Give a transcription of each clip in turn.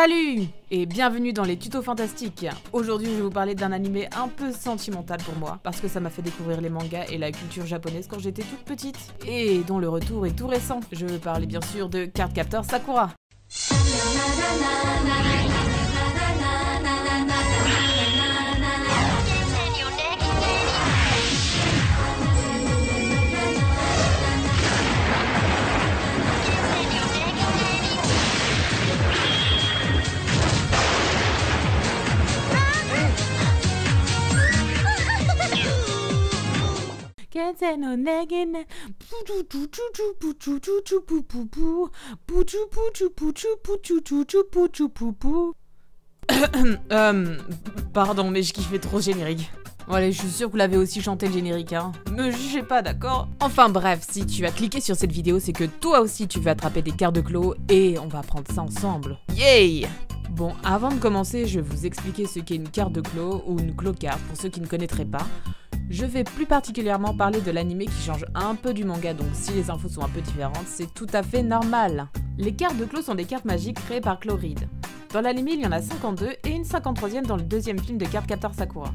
Salut et bienvenue dans les tutos fantastiques. Aujourd'hui je vais vous parler d'un animé un peu sentimental pour moi parce que ça m'a fait découvrir les mangas et la culture japonaise quand j'étais toute petite et dont le retour est tout récent. Je veux parler bien sûr de Cardcaptor Sakura. Pardon, mais je kiffais trop ce générique. Bon allez, je suis sûre que vous l'avez aussi chanté le générique, hein. Me jugez pas, d'accord? Enfin bref, si tu as cliqué sur cette vidéo, c'est que toi aussi tu veux attraper des cartes de clos et on va prendre ça ensemble. Yay! Bon, avant de commencer, je vais vous expliquer ce qu'est une carte de clos ou une clos card pour ceux qui ne connaîtraient pas. Je vais plus particulièrement parler de l'anime qui change un peu du manga, donc si les infos sont un peu différentes, c'est tout à fait normal. Les cartes de clos sont des cartes magiques créées par Claw Reed. Dans l'anime, il y en a 52 et une 53e dans le deuxième film de Cardcaptor Sakura.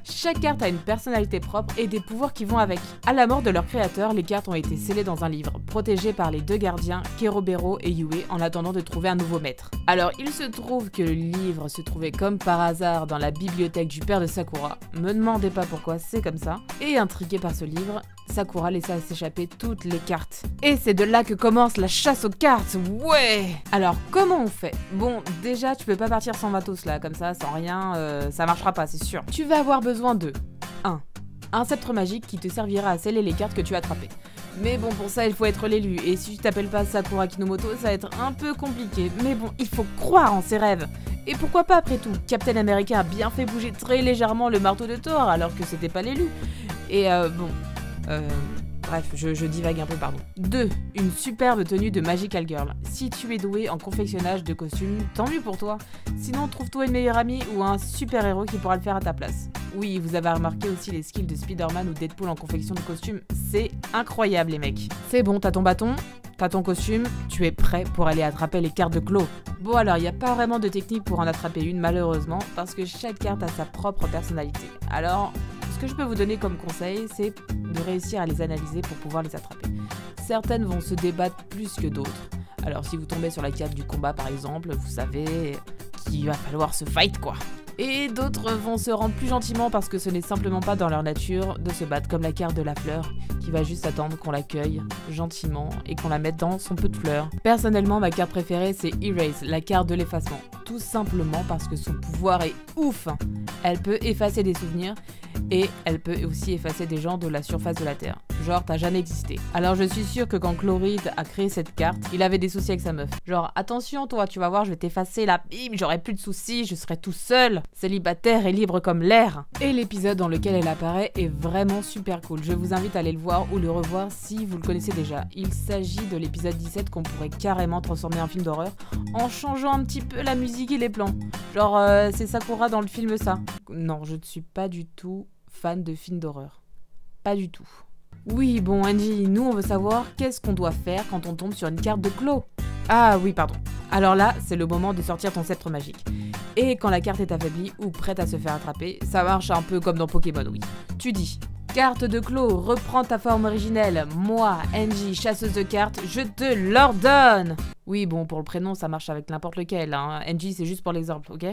Chaque carte a une personnalité propre et des pouvoirs qui vont avec. À la mort de leur créateur, les cartes ont été scellées dans un livre, protégées par les deux gardiens, Kerobero et Yue, en attendant de trouver un nouveau maître. Alors, il se trouve que le livre se trouvait comme par hasard dans la bibliothèque du père de Sakura. Me demandez pas pourquoi, c'est comme ça. Et intrigué par ce livre, Sakura laissa s'échapper toutes les cartes. Et c'est de là que commence la chasse aux cartes, ouais! Alors, comment on fait? Bon, déjà, tu peux pas partir sans matos là, comme ça, sans rien, ça marchera pas, c'est sûr. Tu vas avoir besoin de 1. Un sceptre magique qui te servira à sceller les cartes que tu as attrapées. Mais bon, pour ça, il faut être l'élu, et si tu t'appelles pas Sakura Kinomoto, ça va être un peu compliqué. Mais bon, il faut croire en ses rêves. Et pourquoi pas après tout? Captain America a bien fait bouger très légèrement le marteau de Thor, alors que c'était pas l'élu. Et bref, je divague un peu, pardon. 2. Une superbe tenue de Magical Girl. Si tu es doué en confectionnage de costumes, tant mieux pour toi. Sinon, trouve-toi une meilleure amie ou un super héros qui pourra le faire à ta place. Oui, vous avez remarqué aussi les skills de Spider-Man ou Deadpool en confection de costumes. C'est incroyable, les mecs. C'est bon, t'as ton bâton, t'as ton costume, tu es prêt pour aller attraper les cartes de clos. Bon alors, il n'y a pas vraiment de technique pour en attraper une, malheureusement, parce que chaque carte a sa propre personnalité. Alors, ce que je peux vous donner comme conseil, c'est de réussir à les analyser pour pouvoir les attraper. Certaines vont se débattre plus que d'autres. Alors si vous tombez sur la carte du combat par exemple, vous savez qu'il va falloir se fight quoi. Et d'autres vont se rendre plus gentiment parce que ce n'est simplement pas dans leur nature de se battre, comme la carte de la fleur qui va juste attendre qu'on l'accueille gentiment et qu'on la mette dans son pot de fleurs. Personnellement, ma carte préférée c'est Erase, la carte de l'effacement. Tout simplement parce que son pouvoir est ouf. Elle peut effacer des souvenirs et elle peut aussi effacer des gens de la surface de la Terre. Genre, t'as jamais existé. Alors je suis sûre que quand Claw Reed a créé cette carte, il avait des soucis avec sa meuf. Genre, attention toi, tu vas voir, je vais t'effacer là, bim, j'aurai plus de soucis, je serai tout seul, célibataire et libre comme l'air. Et l'épisode dans lequel elle apparaît est vraiment super cool. Je vous invite à aller le voir ou le revoir si vous le connaissez déjà. Il s'agit de l'épisode 17 qu'on pourrait carrément transformer en film d'horreur en changeant un petit peu la musique et les plans. Genre, c'est Sakura dans le film ça. Non, je ne suis pas du tout fan de films d'horreur. Pas du tout. Oui, bon Angie, nous on veut savoir qu'est-ce qu'on doit faire quand on tombe sur une carte de clos. Ah oui, pardon. Alors là, c'est le moment de sortir ton sceptre magique. Et quand la carte est affaiblie ou prête à se faire attraper, ça marche un peu comme dans Pokémon, oui. Tu dis, carte de clos, reprends ta forme originelle. Moi, Angie, chasseuse de cartes, je te l'ordonne. Oui, bon, pour le prénom, ça marche avec n'importe lequel, hein. Angie, c'est juste pour l'exemple, ok?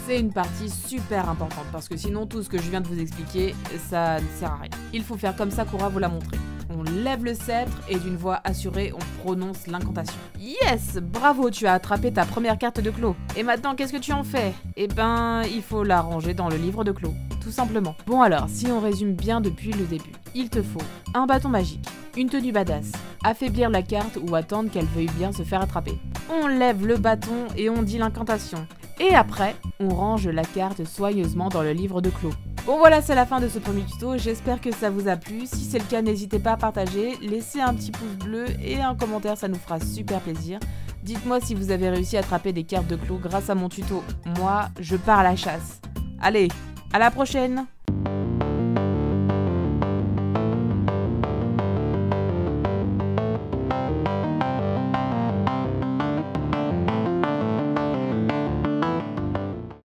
C'est une partie super importante parce que sinon tout ce que je viens de vous expliquer, ça ne sert à rien. Il faut faire comme Sakura vous l'a montré. On lève le sceptre et d'une voix assurée, on prononce l'incantation. Yes! Bravo, tu as attrapé ta première carte de clos. Et maintenant, qu'est-ce que tu en fais? Eh ben, il faut la ranger dans le livre de clos, tout simplement. Bon alors, si on résume bien depuis le début, il te faut un bâton magique, une tenue badass, affaiblir la carte ou attendre qu'elle veuille bien se faire attraper. On lève le bâton et on dit l'incantation. Et après, on range la carte soigneusement dans le livre de clos. Bon voilà, c'est la fin de ce premier tuto, j'espère que ça vous a plu. Si c'est le cas, n'hésitez pas à partager, laissez un petit pouce bleu et un commentaire, ça nous fera super plaisir. Dites-moi si vous avez réussi à attraper des cartes de clos grâce à mon tuto. Moi, je pars à la chasse. Allez, à la prochaine!